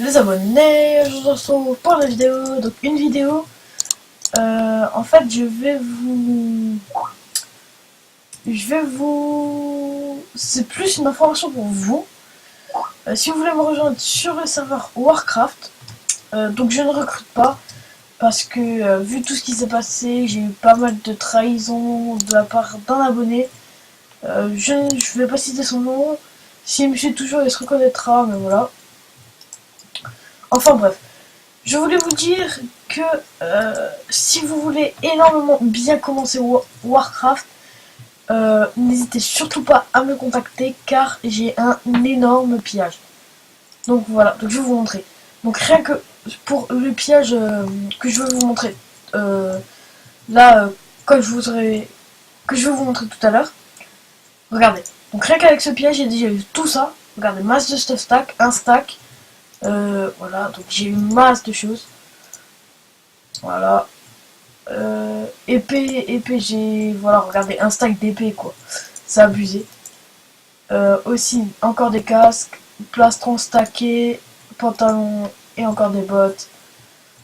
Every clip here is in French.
les abonnés, je vous retrouve pour la vidéo. Donc une vidéo, en fait c'est plus une information pour vous. Si vous voulez me rejoindre sur le serveur Warcraft, donc je ne recrute pas parce que vu tout ce qui s'est passé, j'ai eu pas mal de trahison de la part d'un abonné. Je vais pas citer son nom. S'il me suit toujours, il se reconnaîtra, mais voilà. Enfin bref, je voulais vous dire que si vous voulez énormément bien commencer Warcraft, n'hésitez surtout pas à me contacter car j'ai un énorme pillage. Donc voilà, donc je vais vous montrer. Donc rien que pour le pillage que je vais vous montrer là, comme que je vais vous montrer tout à l'heure. Regardez, donc rien qu'avec ce pillage, j'ai déjà eu tout ça. Regardez, masse de stuff stack, un stack. Voilà, donc j'ai une masse de choses. Voilà. Épée, j'ai... Voilà, regardez, un stack d'épée, quoi. C'est abusé. Aussi, encore des casques, plastron stacké, pantalon et encore des bottes.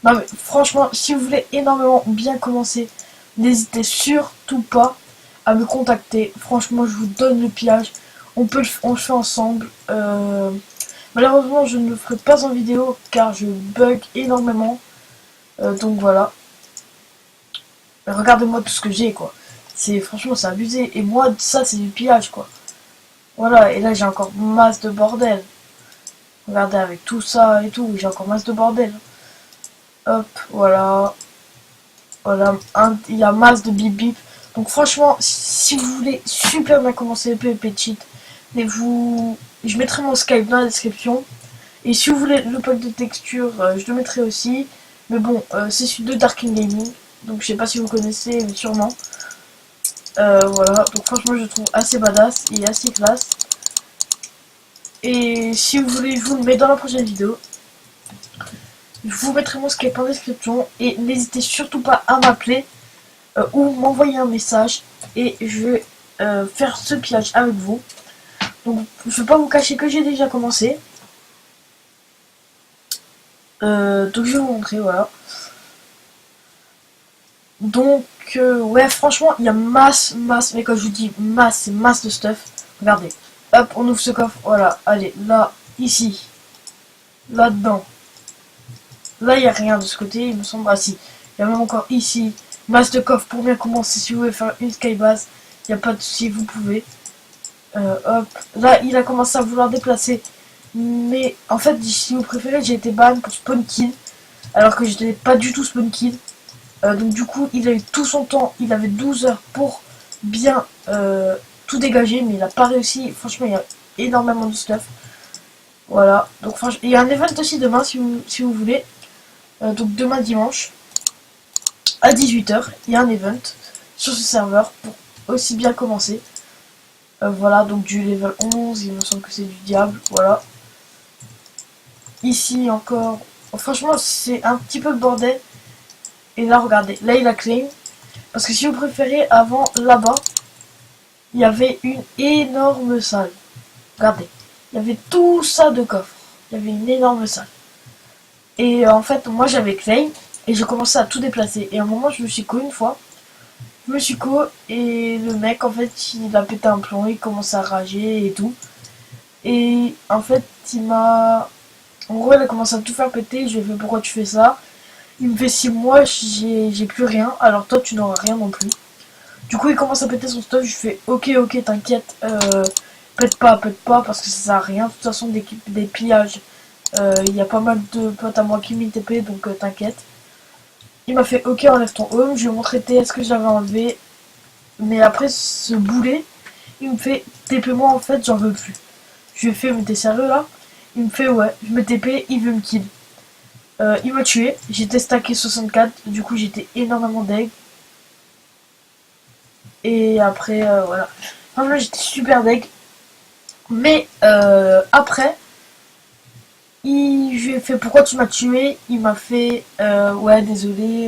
Non mais franchement, si vous voulez énormément bien commencer, n'hésitez surtout pas à me contacter. Franchement, je vous donne le pillage. On le fait ensemble. Malheureusement, je ne le ferai pas en vidéo car je bug énormément. Donc voilà. Regardez-moi tout ce que j'ai, quoi. Franchement, c'est abusé. Et moi, ça, c'est du pillage, quoi. Voilà, et là, j'ai encore masse de bordel. Regardez, avec tout ça et tout, j'ai encore masse de bordel. Hop, voilà. Voilà, il y a masse de bip bip. Donc franchement, si vous voulez super bien commencer PvP cheat, je mettrai mon Skype dans la description. Et si vous voulez le pack de texture, je le mettrai aussi. Mais bon, c'est celui de Darkin Gaming. Donc je sais pas si vous connaissez, mais sûrement. Voilà, donc franchement je le trouve assez badass, il est assez classe. Et si vous voulez, je vous le mets dans la prochaine vidéo. Je vous mettrai mon Skype en description. Et n'hésitez surtout pas à m'appeler ou m'envoyer un message. Et je vais faire ce pillage avec vous. Donc je vais pas vous cacher que j'ai déjà commencé. Donc je vais vous montrer, voilà. Donc ouais, franchement il y a masse, mais quand je vous dis masse, c'est masse de stuff. Regardez, hop, on ouvre ce coffre, voilà, allez, là, ici, là-dedans. Là il n'y a rien de ce côté, il me semble, ah si, il y a même encore ici, masse de coffre pour bien commencer. Si vous voulez faire une skybase, il n'y a pas de souci, vous pouvez. Hop, là il a commencé à vouloir déplacer. Mais en fait, si vous préférez, j'ai été ban pour spawn kill. Alors que j'étais pas du tout spawn kill. Donc du coup, il a eu tout son temps. Il avait 12 heures pour bien tout dégager. Mais il a pas réussi. Franchement, il y a énormément de stuff. Voilà. Donc franchement, il y a un event aussi demain si vous voulez. Donc demain dimanche. À 18 h, il y a un event sur ce serveur pour aussi bien commencer. Voilà, donc du level 11. Il me semble que c'est du diable. Voilà. Ici encore, franchement c'est un petit peu le bordel. Et là regardez, là il a claim. Parce que si vous préférez, avant là-bas il y avait une énorme salle. Regardez, il y avait tout ça de coffres. Il y avait une énorme salle. Et en fait moi j'avais claim. Et je commençais à tout déplacer. Et à un moment je me suis co une fois. Je me suis co et le mec en fait il a pété un plomb. Il commençait à rager et tout. Et en fait il m'a... En gros, il a commencé à tout faire péter. Je lui ai fait pourquoi tu fais ça. Il me fait 6 mois, j'ai plus rien. Alors toi, tu n'auras rien non plus. Du coup, il commence à péter son stuff. Je fais ok, t'inquiète. Pète pas, parce que ça sert à rien. De toute façon, des pillages. Il y a pas mal de potes à moi qui m'y TP, donc t'inquiète. Il m'a fait ok, enlève ton home. Je lui ai montré TS que j'avais enlevé. Mais après, ce boulet, il me fait TP-moi en fait, j'en veux plus. Je lui ai fait, mais t'es sérieux là? Il me fait ouais, je me TP, il veut me kill. Il m'a tué, j'étais stacké 64, du coup j'étais énormément deg. Et après, voilà. Enfin là j'étais super deg. Mais après, je lui ai fait pourquoi tu m'as tué. Il m'a fait ouais désolé,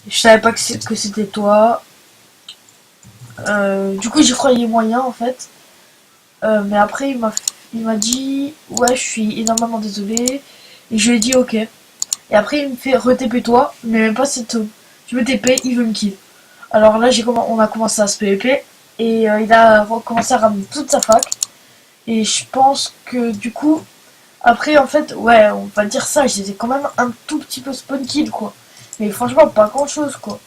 je savais pas que c'était toi. Du coup j'y croyais moyen en fait. Mais après Il m'a dit ouais, je suis énormément désolé. Et je lui ai dit ok. Et après il me fait re-TP toi, mais même pas cette zone. Je me TP, il veut me kill. Alors là on a commencé à se PVP et il a recommencé à ramener toute sa fac. Et je pense que du coup, après en fait, ouais, on va dire ça, j'étais quand même un tout petit peu spawn kill quoi. Mais franchement pas grand chose quoi.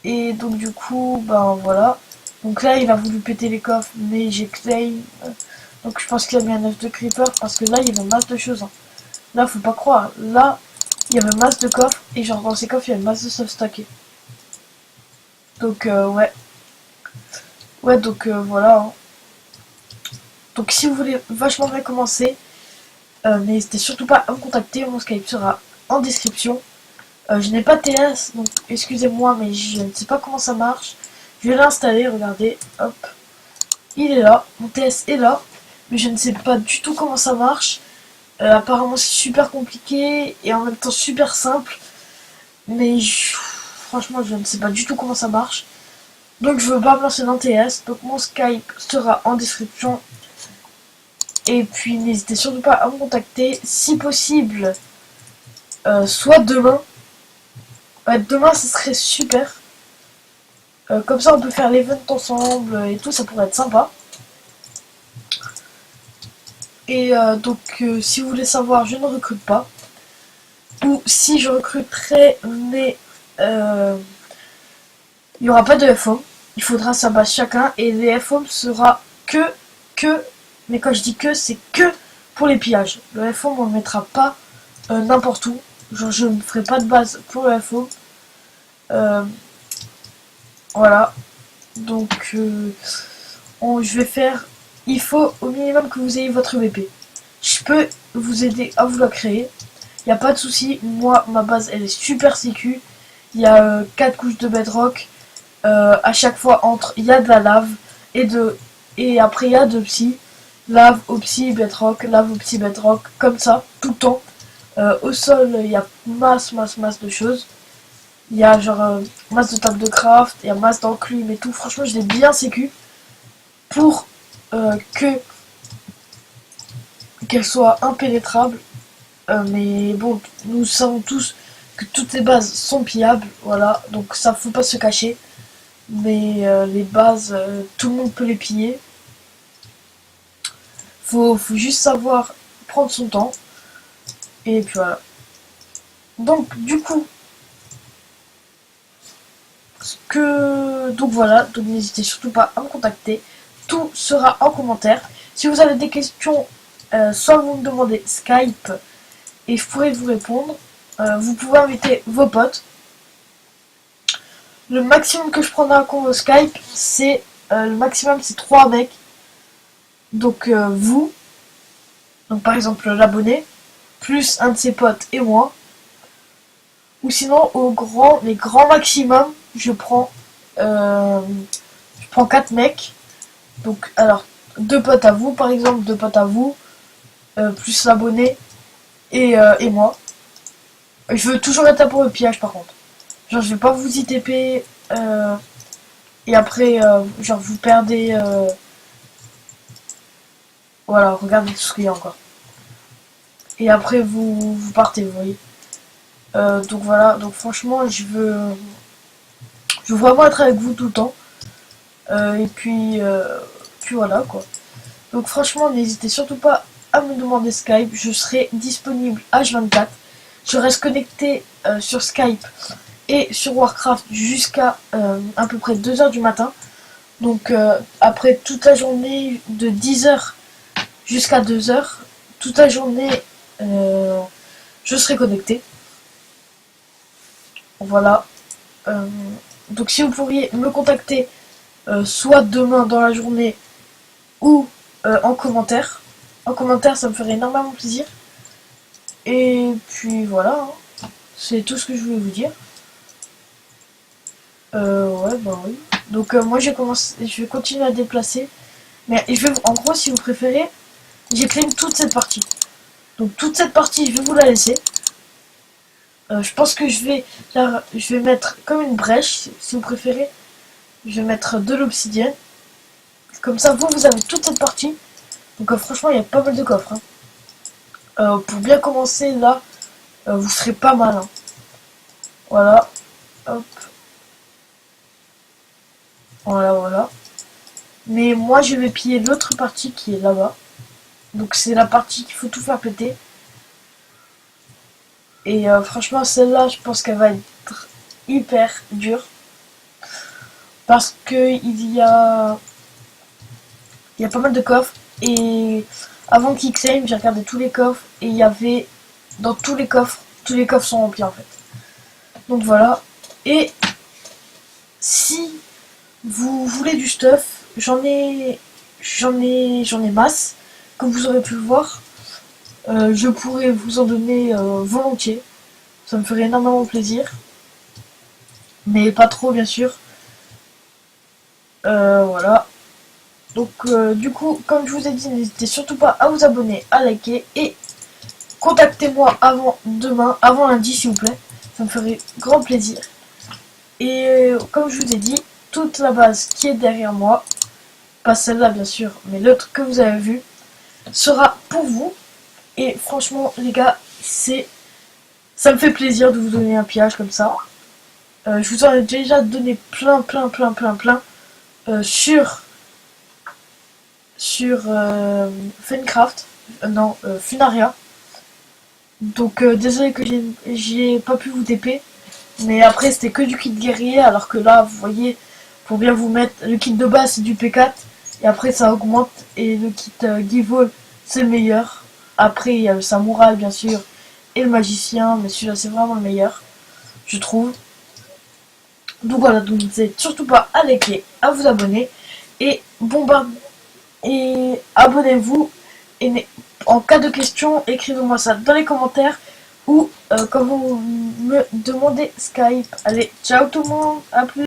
Et donc du coup, ben voilà. Donc là il a voulu péter les coffres, mais j'ai claim. Donc je pense qu'il a mis un œuf de creeper parce que là il y avait masse de choses. Hein. Là faut pas croire, là il y avait masse de coffres et genre dans ces coffres il y avait masse de stuff stacké. Donc ouais. Ouais donc voilà. Hein. Donc si vous voulez vachement bien commencer, n'hésitez surtout pas à me contacter, mon Skype sera en description. Je n'ai pas TS, donc excusez-moi, mais je ne sais pas comment ça marche. Je vais l'installer, regardez, hop. Il est là, mon TS est là, mais je ne sais pas du tout comment ça marche. Apparemment c'est super compliqué et en même temps super simple. Mais franchement je ne sais pas du tout comment ça marche. Donc je veux pas me lancer dans TS, donc mon Skype sera en description. Et puis n'hésitez surtout pas à me contacter, si possible, soit demain. Demain ce serait super. Comme ça on peut faire l'event ensemble et tout, ça pourrait être sympa. Et donc si vous voulez savoir, je ne recrute pas. Ou si je recruterai, mais il n'y aura pas de FOM. Il faudra sa base chacun et les FOM sera mais quand je dis que, c'est que pour les pillages. Le FOM on ne le mettra pas n'importe où. Genre je ne ferai pas de base pour le FOM. Voilà. Donc je vais faire. Il faut au minimum que vous ayez votre UVP. Je peux vous aider à vous la créer. Il n'y a pas de souci. Moi, ma base, elle est super sécu. Il y a 4 couches de bedrock. À chaque fois, il y a de la lave. Et après, il y a de psy. Lave, opsy, bedrock. Lave, opsy, bedrock. Comme ça, tout le temps. Au sol, il y a masse de choses. Il y a genre masse de table de craft. Il y a masse d'enclumes et tout. Franchement, je l'ai bien sécu. Pour qu'elle soit impénétrable. Mais bon, nous savons tous que toutes les bases sont pillables, voilà, donc ça faut pas se cacher. Mais les bases, tout le monde peut les piller. Faut juste savoir prendre son temps. Et puis voilà. Donc du coup, donc voilà, donc n'hésitez surtout pas à me contacter. Tout sera en commentaire. Si vous avez des questions, soit vous me demandez Skype et je pourrai vous répondre. Vous pouvez inviter vos potes. Le maximum que je prendrai en compte au Skype, c'est le maximum c'est 3 mecs. Donc vous, donc par exemple l'abonné, plus un de ses potes et moi. Ou sinon les grands maximum, je prends 4 mecs. Donc alors 2 potes à vous par exemple, 2 potes à vous, plus l'abonné et moi. Je veux toujours être là pour le pillage par contre. Genre je vais pas vous ITP et après genre vous perdez voilà, regardez tout ce qu'il y a encore. Et après vous partez, vous voyez. Donc voilà, donc franchement je veux vraiment être avec vous tout le temps. Et puis voilà quoi. Donc franchement n'hésitez surtout pas à me demander Skype, je serai disponible H24. Je reste connecté sur Skype et sur Warcraft jusqu'à à peu près 2h du matin. Donc après toute la journée de 10h jusqu'à 2h, toute la journée je serai connecté. Voilà. Donc si vous pourriez me contacter soit demain dans la journée ou en commentaire. En commentaire ça me ferait énormément plaisir. Et puis voilà. Hein. C'est tout ce que je voulais vous dire. Ouais bah oui. Donc moi je vais continuer à déplacer. Mais en gros si vous préférez, j'ai claim toute cette partie. Donc toute cette partie je vais vous la laisser. Je pense que je vais mettre comme une brèche, si vous préférez. Je vais mettre de l'obsidienne. Comme ça, vous avez toute cette partie. Donc franchement, il y a pas mal de coffres. Hein. Pour bien commencer, là, vous serez pas mal. Hein. Voilà. Hop. Voilà, voilà. Mais moi, je vais piller l'autre partie qui est là-bas. Donc c'est la partie qu'il faut tout faire péter. Et franchement, celle-là, je pense qu'elle va être hyper dure. Parce que il y a pas mal de coffres. Et avant Kixame, j'ai regardé tous les coffres. Et il y avait, dans tous les coffres sont remplis en fait. Donc voilà. Et si vous voulez du stuff, j'en ai masse. Comme vous aurez pu le voir. Je pourrais vous en donner volontiers. Ça me ferait énormément plaisir. Mais pas trop bien sûr. Voilà. Donc du coup, comme je vous ai dit, n'hésitez surtout pas à vous abonner, à liker et contactez-moi avant demain, avant lundi s'il vous plaît. Ça me ferait grand plaisir. Et comme je vous ai dit, toute la base qui est derrière moi, pas celle-là bien sûr, mais l'autre que vous avez vu, sera pour vous. Et franchement les gars, ça me fait plaisir de vous donner un pillage comme ça. Je vous en ai déjà donné plein sur Funcraft, non, Funaria. Donc désolé que j'ai pas pu vous TP. Mais après c'était que du kit guerrier, alors que là vous voyez, pour bien vous mettre, le kit de base c'est du P4. Et après ça augmente, et le kit Give All c'est le meilleur. Après il y a le samouraï bien sûr, et le magicien, mais celui-là c'est vraiment le meilleur, je trouve. Donc voilà, donc n'hésitez surtout pas à liker, à vous abonner, et et abonnez-vous. Et en cas de questions, écrivez-moi ça dans les commentaires ou quand vous me demandez Skype. Allez, ciao tout le monde, à plus.